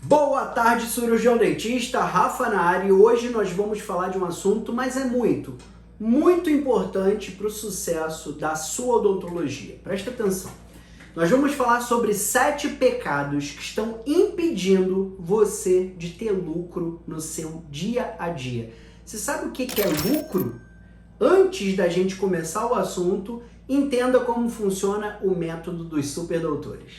Boa tarde, cirurgião dentista, Rafa na área, e hoje nós vamos falar de um assunto, mas é muito importante para o sucesso da sua odontologia. Presta atenção. Nós vamos falar sobre 7 pecados que estão impedindo você de ter lucro no seu dia a dia. Você sabe o que é lucro? Antes da gente começar o assunto, entenda como funciona o método dos superdoutores.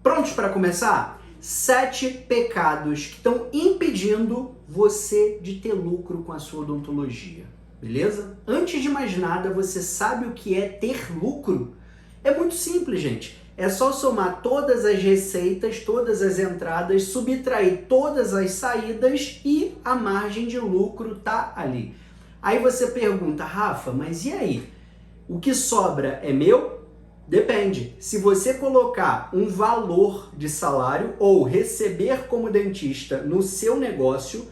Prontos para começar? 7 pecados que estão impedindo você de ter lucro com a sua odontologia, beleza? Antes de mais nada, você sabe o que é ter lucro? É muito simples, gente. É só somar todas as receitas, todas as entradas, subtrair todas as saídas e a margem de lucro tá ali. Aí você pergunta, Rafa, mas e aí? O que sobra é meu? Depende. Se você colocar um valor de salário ou receber como dentista no seu negócio,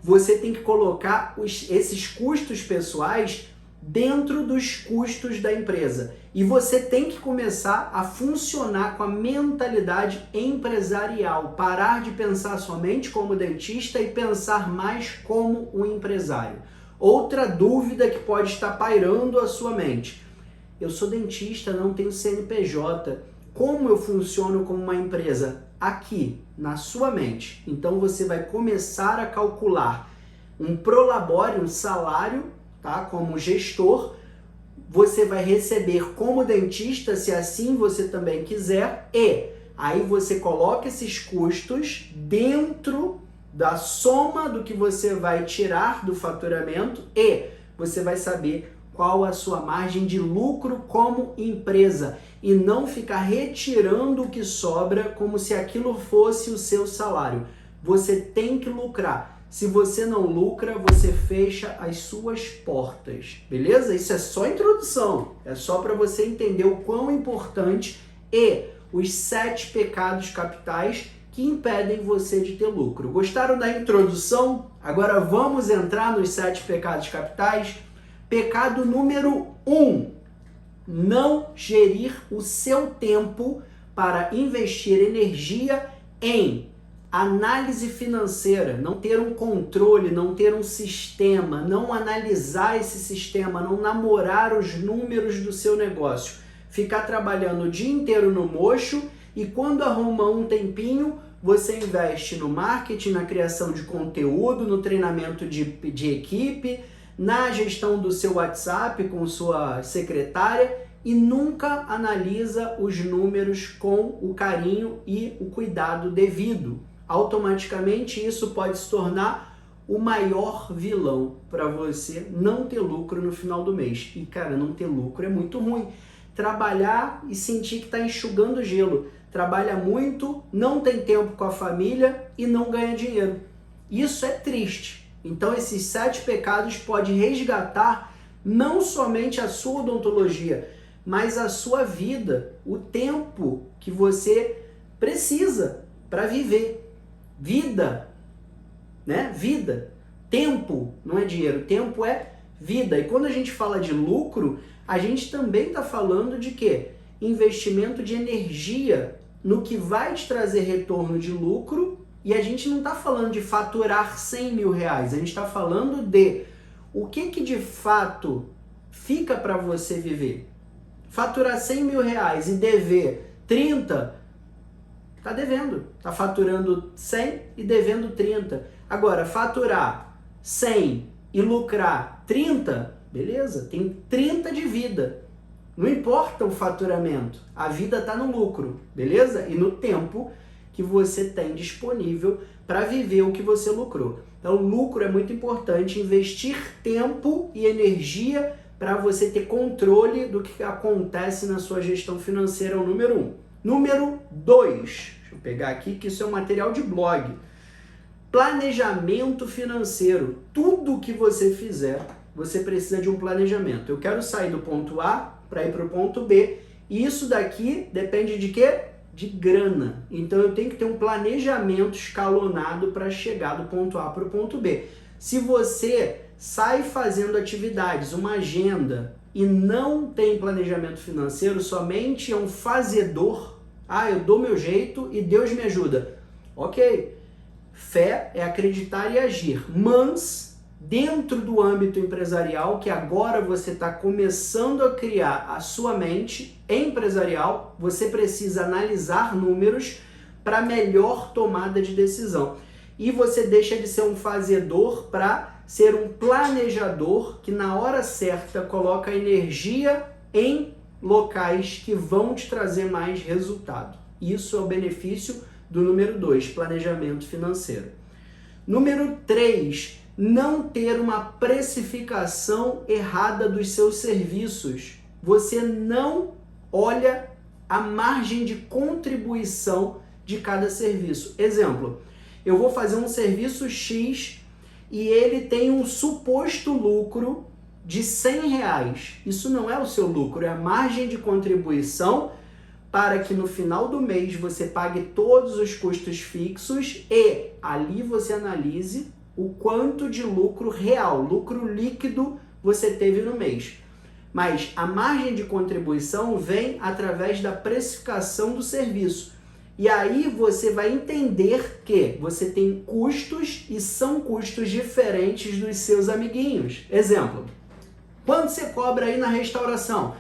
você tem que colocar esses custos pessoais dentro dos custos da empresa. E você tem que começar a funcionar com a mentalidade empresarial. Parar de pensar somente como dentista e pensar mais como um empresário. Outra dúvida que pode estar pairando a sua mente. Eu sou dentista, não tenho CNPJ. Como eu funciono como uma empresa? Aqui, na sua mente. Então você vai começar a calcular um prolabore, um salário, tá? Como gestor. Você vai receber como dentista, se assim você também quiser. E aí você coloca esses custos dentro da soma do que você vai tirar do faturamento e você vai saber qual a sua margem de lucro como empresa e não ficar retirando o que sobra como se aquilo fosse o seu salário. Você tem que lucrar. Se você não lucra, você fecha as suas portas, beleza? Isso é só introdução, é só para você entender o quão importante e os 7 pecados capitais que impedem você de ter lucro. Gostaram da introdução? Agora vamos entrar nos 7 pecados capitais? Pecado número 1, não gerir o seu tempo para investir energia em análise financeira, não ter um controle, não ter um sistema, não analisar esse sistema, não namorar os números do seu negócio, ficar trabalhando o dia inteiro no mocho e quando arruma um tempinho, você investe no marketing, na criação de conteúdo, no treinamento de equipe, na gestão do seu WhatsApp com sua secretária e nunca analisa os números com o carinho e o cuidado devido. Automaticamente isso pode se tornar o maior vilão para você não ter lucro no final do mês. E cara, não ter lucro é muito ruim. Trabalhar e sentir que está enxugando gelo. Trabalha muito, não tem tempo com a família e não ganha dinheiro. Isso é triste. Então esses 7 pecados podem resgatar não somente a sua odontologia, mas a sua vida, o tempo que você precisa para viver. Vida, né? Vida. Tempo não é dinheiro, tempo é vida. E quando a gente fala de lucro, a gente também está falando de quê? Investimento de energia no que vai te trazer retorno de lucro. E a gente não está falando de faturar 100 mil reais, a gente está falando de o que de fato fica para você viver. Faturar 100 mil reais e dever 30, está devendo. Está faturando 100 e devendo 30. Agora, faturar 100 e lucrar 30, beleza, tem 30 de vida. Não importa o faturamento, a vida está no lucro, beleza? E no tempo que você tem disponível para viver o que você lucrou. Então, lucro é muito importante, investir tempo e energia para você ter controle do que acontece na sua gestão financeira, é o número 1. Número 2, deixa eu pegar aqui que isso é um material de blog. Planejamento financeiro. Tudo que você fizer, você precisa de um planejamento. Eu quero sair do ponto A para ir para o ponto B. E isso daqui depende de quê? de grana. Então eu tenho que ter um planejamento escalonado para chegar do ponto A para o ponto B. Se você sai fazendo atividades, uma agenda, e não tem planejamento financeiro, somente é um fazedor, eu dou meu jeito e Deus me ajuda. Ok, fé é acreditar e agir, mas dentro do âmbito empresarial, que agora você está começando a criar a sua mente empresarial, você precisa analisar números para melhor tomada de decisão. E você deixa de ser um fazedor para ser um planejador que na hora certa coloca energia em locais que vão te trazer mais resultado. Isso é o benefício do número 2, planejamento financeiro. Número 3, não ter uma precificação errada dos seus serviços. Você não olha a margem de contribuição de cada serviço. Exemplo, eu vou fazer um serviço X e ele tem um suposto lucro de R$100. Isso não é o seu lucro, é a margem de contribuição para que no final do mês você pague todos os custos fixos e ali você analise o quanto de lucro real, lucro líquido você teve no mês. Mas a margem de contribuição vem através da precificação do serviço. E aí você vai entender que você tem custos e são custos diferentes dos seus amiguinhos. Exemplo, quanto você cobra aí na restauração?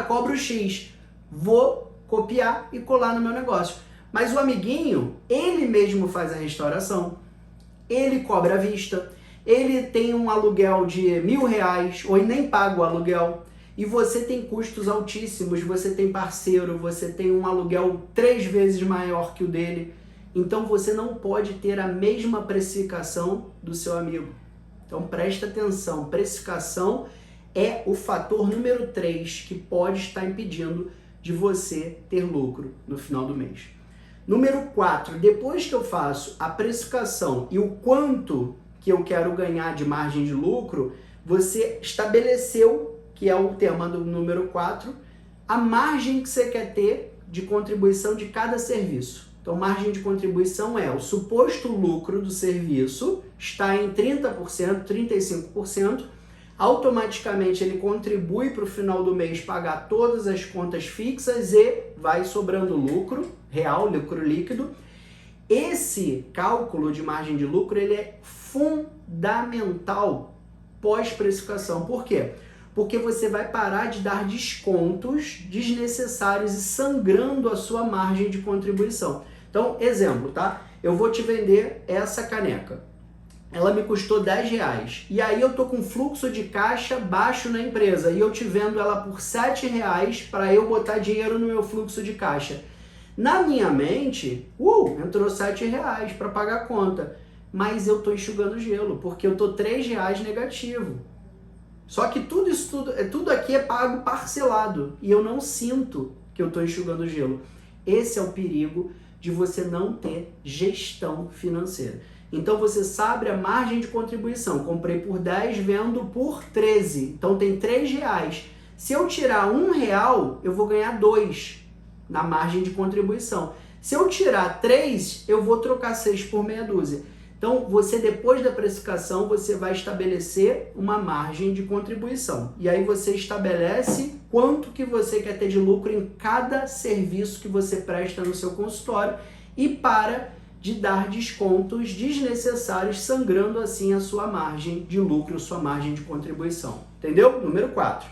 Cobro X. Vou copiar e colar no meu negócio. Mas o amiguinho, ele mesmo faz a restauração, ele cobra à vista, ele tem um aluguel de R$1.000 ou nem paga o aluguel. E você tem custos altíssimos, você tem parceiro, você tem um aluguel 3 vezes maior que o dele. Então você não pode ter a mesma precificação do seu amigo. Então presta atenção, precificação é o fator número 3 que pode estar impedindo de você ter lucro no final do mês. Número 4, depois que eu faço a precificação e o quanto que eu quero ganhar de margem de lucro, você estabeleceu, que é o tema do número 4, a margem que você quer ter de contribuição de cada serviço. Então, margem de contribuição é o suposto lucro do serviço, está em 30%, 35%, automaticamente ele contribui para o final do mês pagar todas as contas fixas e vai sobrando lucro real, lucro líquido. Esse cálculo de margem de lucro ele é fundamental pós-precificação. Por quê? Porque você vai parar de dar descontos desnecessários e sangrando a sua margem de contribuição. Então, exemplo, tá? Eu vou te vender essa caneca. Ela me custou R$10. E aí eu tô com fluxo de caixa baixo na empresa e eu te vendo ela por R$7 para eu botar dinheiro no meu fluxo de caixa. Na minha mente, entrou R$7 para pagar a conta. Mas eu tô enxugando gelo, porque eu tô R$3 negativo. Só que tudo aqui é pago parcelado e eu não sinto que eu estou enxugando gelo. Esse é o perigo de você não ter gestão financeira. Então você sabe a margem de contribuição. Comprei por 10, vendo por 13. Então tem R$3. Se eu tirar R$1, eu vou ganhar 2 na margem de contribuição. Se eu tirar 3, eu vou trocar 6 por meia dúzia. Então, você depois da precificação, você vai estabelecer uma margem de contribuição. E aí você estabelece quanto que você quer ter de lucro em cada serviço que você presta no seu consultório e para de dar descontos desnecessários, sangrando assim a sua margem de lucro, sua margem de contribuição. Entendeu? Número 4.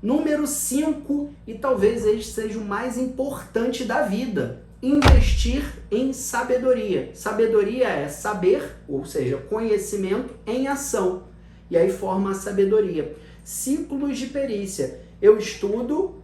Número 5, e talvez este seja o mais importante da vida. Investir em sabedoria. Sabedoria é saber, ou seja, conhecimento em ação. E aí forma a sabedoria. Ciclos de perícia. Eu estudo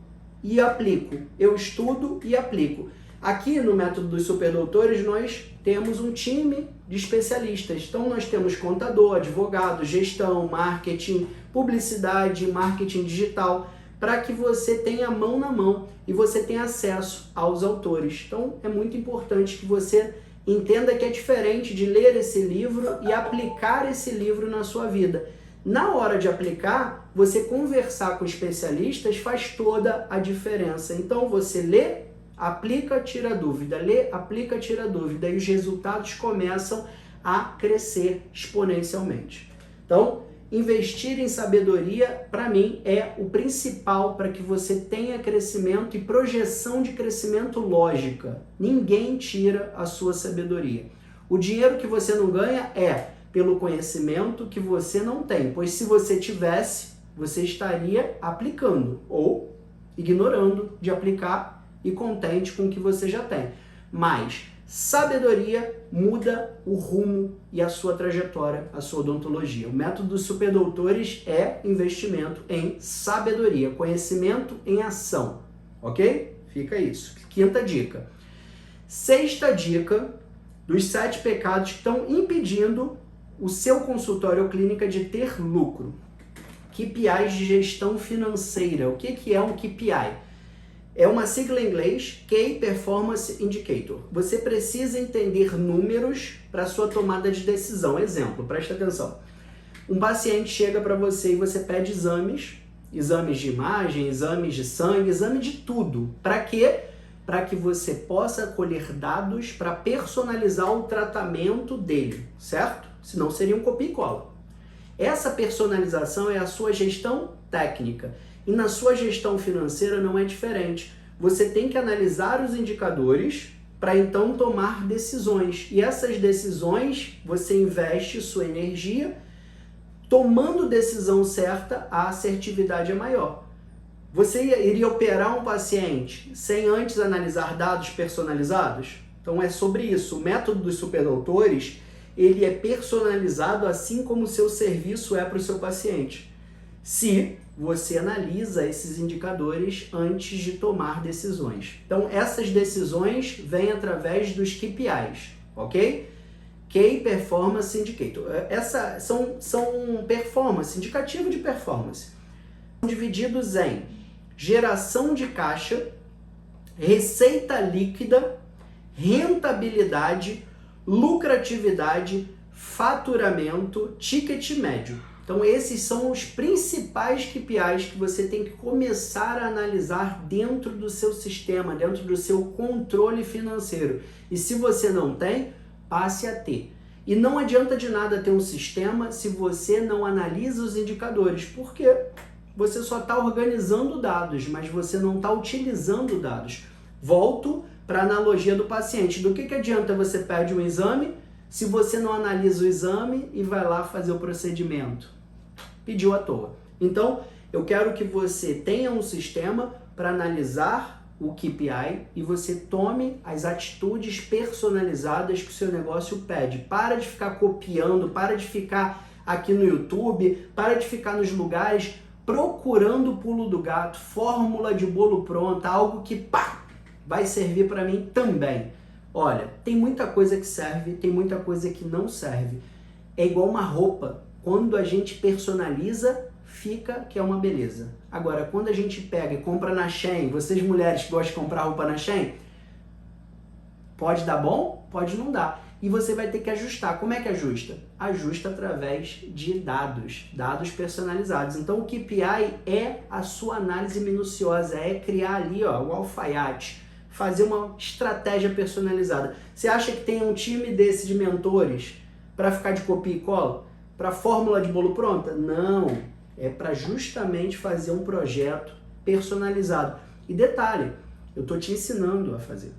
e aplico. Eu estudo e aplico. Aqui no método dos superdoutores nós temos um time de especialistas. Então nós temos contador, advogado, gestão, marketing, publicidade, marketing digital, para que você tenha mão na mão e você tenha acesso aos autores. Então é muito importante que você entenda que é diferente de ler esse livro e aplicar esse livro na sua vida. Na hora de aplicar, você conversar com especialistas faz toda a diferença. Então você lê, aplica, tira dúvida, lê, aplica, tira dúvida, e os resultados começam a crescer exponencialmente. Então, investir em sabedoria, para mim, é o principal para que você tenha crescimento e projeção de crescimento lógica. Ninguém tira a sua sabedoria. O dinheiro que você não ganha é pelo conhecimento que você não tem, pois se você tivesse, você estaria aplicando ou ignorando de aplicar e contente com o que você já tem. Mas sabedoria muda o rumo e a sua trajetória, a sua odontologia. O método dos superdoutores é investimento em sabedoria, conhecimento em ação, ok? Fica isso. Quinta dica. Sexta dica dos 7 pecados que estão impedindo o seu consultório ou clínica de ter lucro. KPIs de gestão financeira. O que é um KPI? É uma sigla em inglês, Key Performance Indicator. Você precisa entender números para sua tomada de decisão. Exemplo, presta atenção. Um paciente chega para você e você pede exames de imagem, exames de sangue, exame de tudo. Para quê? Para que você possa colher dados para personalizar o tratamento dele, certo? Senão seria um copia e cola. Essa personalização é a sua gestão técnica. E na sua gestão financeira não é diferente. Você tem que analisar os indicadores para então tomar decisões. E essas decisões, você investe sua energia. Tomando decisão certa, a assertividade é maior. Você iria operar um paciente sem antes analisar dados personalizados? Então é sobre isso. O método dos superdoutores, ele é personalizado assim como o seu serviço é para o seu paciente. Se você analisa esses indicadores antes de tomar decisões. Então, essas decisões vêm através dos KPIs, ok? Key Performance Indicator. Essas são performance, indicativo de performance. São divididos em geração de caixa, receita líquida, rentabilidade, lucratividade, faturamento, ticket médio. Então esses são os principais KPIs que você tem que começar a analisar dentro do seu sistema, dentro do seu controle financeiro. E se você não tem, passe a ter. E não adianta de nada ter um sistema se você não analisa os indicadores, porque você só está organizando dados, mas você não está utilizando dados. Volto para a analogia do paciente. Do que adianta você pedir um exame se você não analisa o exame e vai lá fazer o procedimento? Pediu à toa. Então, eu quero que você tenha um sistema para analisar o KPI e você tome as atitudes personalizadas que o seu negócio pede. Para de ficar copiando, para de ficar aqui no YouTube, para de ficar nos lugares procurando o pulo do gato, fórmula de bolo pronta, algo que vai servir para mim também. Olha, tem muita coisa que serve, tem muita coisa que não serve. É igual uma roupa. Quando a gente personaliza, fica que é uma beleza. Agora, quando a gente pega e compra na Shein, vocês mulheres que gostam de comprar roupa na Shein, pode dar bom, pode não dar. E você vai ter que ajustar. Como é que ajusta? Ajusta através de dados personalizados. Então o KPI é a sua análise minuciosa, é criar ali o alfaiate, fazer uma estratégia personalizada. Você acha que tem um time desse de mentores para ficar de copia e cola? Para fórmula de bolo pronta? Não, é para justamente fazer um projeto personalizado. E detalhe, eu estou te ensinando a fazer,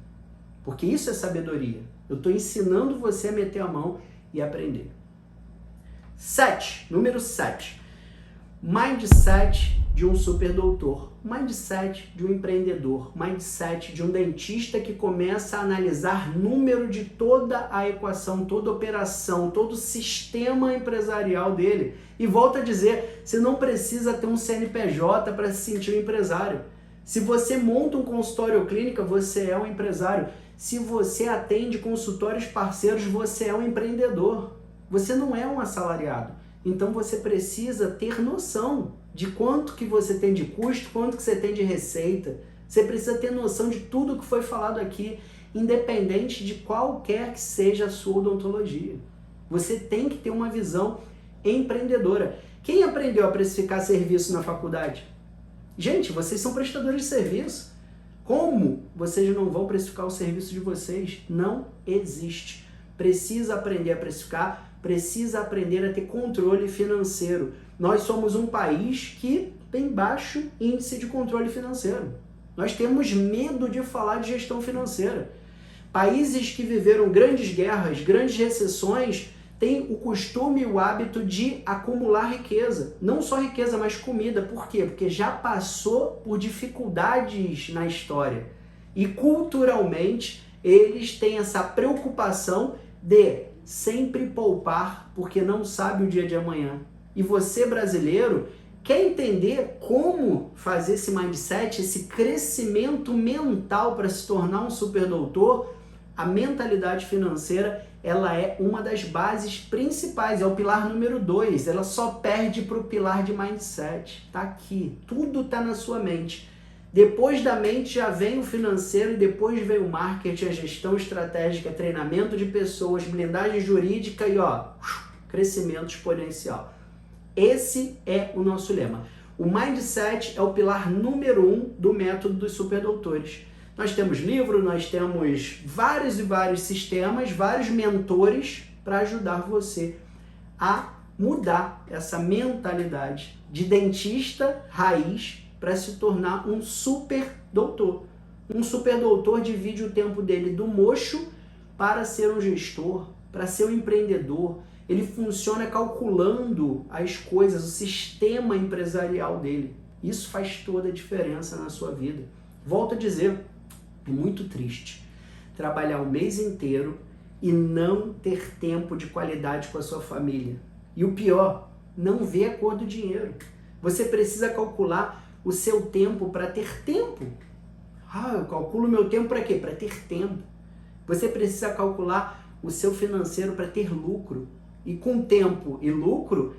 porque isso é sabedoria. Eu estou ensinando você a meter a mão e aprender. Número 7. Mindset de um superdoutor. Mindset de um empreendedor. Mindset de um dentista que começa a analisar número de toda a equação, toda a operação, todo o sistema empresarial dele. E volto a dizer, você não precisa ter um CNPJ para se sentir um empresário. Se você monta um consultório ou clínica, você é um empresário. Se você atende consultórios parceiros, você é um empreendedor. Você não é um assalariado. Então você precisa ter noção de quanto que você tem de custo, quanto que você tem de receita. Você precisa ter noção de tudo que foi falado aqui, independente de qualquer que seja a sua odontologia. Você tem que ter uma visão empreendedora. Quem aprendeu a precificar serviço na faculdade? Gente, vocês são prestadores de serviço. Como vocês não vão precificar o serviço de vocês? Não existe. Precisa aprender a precificar, precisa aprender a ter controle financeiro. Nós somos um país que tem baixo índice de controle financeiro. Nós temos medo de falar de gestão financeira. Países que viveram grandes guerras, grandes recessões, têm o costume e o hábito de acumular riqueza. Não só riqueza, mas comida. Por quê? Porque já passou por dificuldades na história. E culturalmente, eles têm essa preocupação de sempre poupar, porque não sabe o dia de amanhã. E você, brasileiro, quer entender como fazer esse mindset, esse crescimento mental para se tornar um superdoutor? A mentalidade financeira, ela é uma das bases principais, é o pilar número 2. Ela só perde para o pilar de mindset. Está aqui, tudo está na sua mente. Depois da mente já vem o financeiro e depois vem o marketing, a gestão estratégica, treinamento de pessoas, blindagem jurídica e crescimento exponencial. Esse é o nosso lema. O mindset é o pilar número 1 do método dos superdoutores. Nós temos livro, nós temos vários e vários sistemas, vários mentores para ajudar você a mudar essa mentalidade de dentista raiz para se tornar um superdoutor. Um superdoutor divide o tempo dele do mocho para ser um gestor, para ser um empreendedor. Ele funciona calculando as coisas, o sistema empresarial dele. Isso faz toda a diferença na sua vida. Volto a dizer, é muito triste trabalhar o mês inteiro e não ter tempo de qualidade com a sua família. E o pior, não ver a cor do dinheiro. Você precisa calcular o seu tempo para ter tempo. Eu calculo o meu tempo para quê? Para ter tempo. Você precisa calcular o seu financeiro para ter lucro. E com tempo e lucro,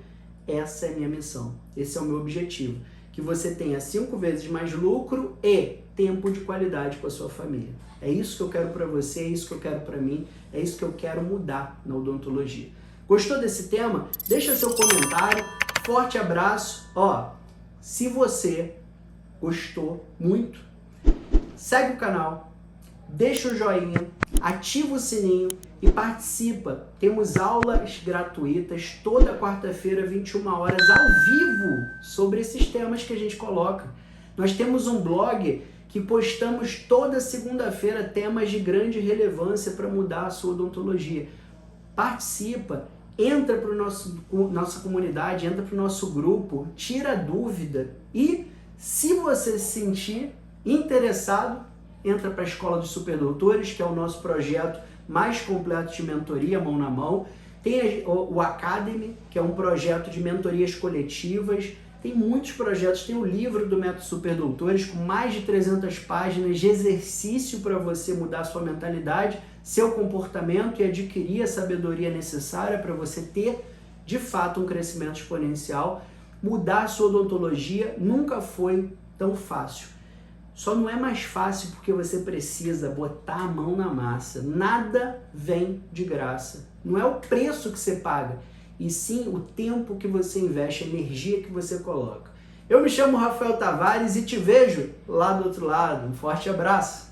essa é a minha missão. Esse é o meu objetivo. Que você tenha 5 vezes mais lucro e tempo de qualidade com a sua família. É isso que eu quero para você, é isso que eu quero para mim, é isso que eu quero mudar na odontologia. Gostou desse tema? Deixa seu comentário. Forte abraço. Se você gostou muito, segue o canal, deixa o joinha, ativa o sininho e participa. Temos aulas gratuitas toda quarta-feira, 21 horas, ao vivo, sobre esses temas que a gente coloca. Nós temos um blog que postamos toda segunda-feira temas de grande relevância para mudar a sua odontologia. Participa, entra para nossa comunidade, entra para o nosso grupo, tira dúvida e, se você se sentir interessado, entra para a Escola dos Superdoutores, que é o nosso projeto mais completo de mentoria, mão na mão. Tem o Academy, que é um projeto de mentorias coletivas. Tem muitos projetos, tem o livro do Método Superdoutores, com mais de 300 páginas de exercício para você mudar sua mentalidade, seu comportamento e adquirir a sabedoria necessária para você ter, de fato, um crescimento exponencial. Mudar a sua odontologia nunca foi tão fácil. Só não é mais fácil porque você precisa botar a mão na massa. Nada vem de graça. Não é o preço que você paga, e sim o tempo que você investe, a energia que você coloca. Eu me chamo Rafael Tavares e te vejo lá do outro lado. Um forte abraço!